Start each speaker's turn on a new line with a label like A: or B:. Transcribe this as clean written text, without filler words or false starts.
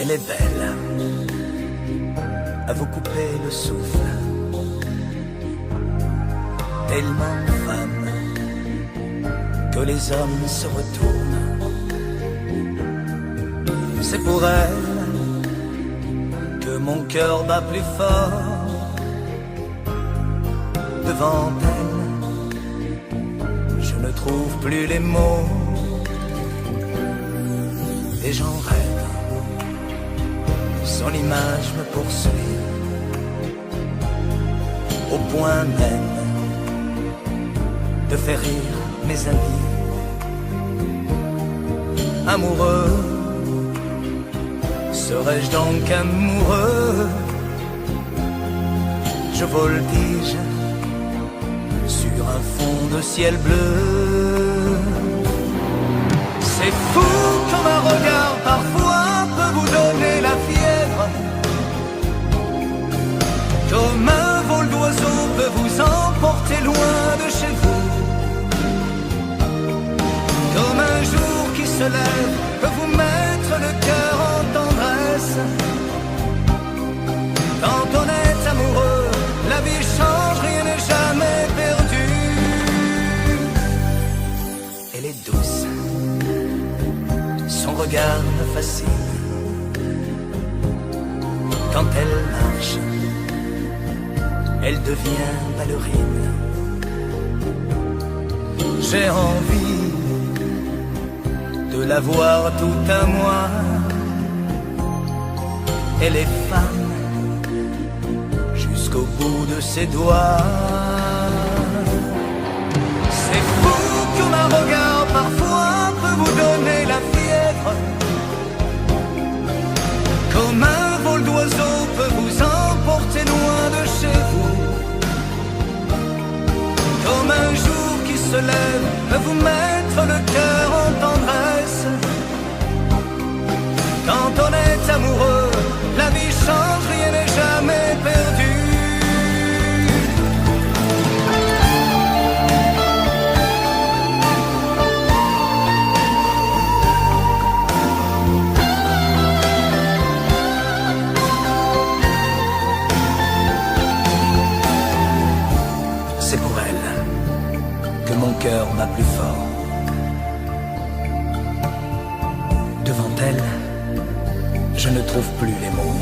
A: Elle est belle, à vous couper le souffle, tellement femme que les hommes se retournent. C'est pour elle que mon cœur bat plus fort. Devant elle, je ne trouve plus les mots, et j'en rêve. Son image me poursuit au point même de faire rire mes amis. Amoureux, serais-je donc amoureux? Je voltige sur un fond de ciel bleu. C'est fou comme un regard parfois peut vous donner la fièvre, comme un vol d'oiseau peut vous emporter loin de chez vous, comme un jour qui se lève peut vous mettre le cœur en tendresse. Quand on est amoureux, la vie change, rien n'est jamais perdu. Elle est douce, son regard me fascine. Quand elle marche, elle devient ballerine. J'ai envie de la voir tout à moi. Elle est femme jusqu'au bout de ses doigts. C'est fou comme un regard parfois peut vous donner la fièvre, comme un vol d'oiseau peut vous emporter loin de chez vous, comme un jour qui se lève peut vous mettre le cœur en tendresse. Quand on est amoureux, la vie change, rien n'est jamais perdu. C'est pour elle que mon cœur bat plus fort. Devant elle, je ne trouve plus les mots.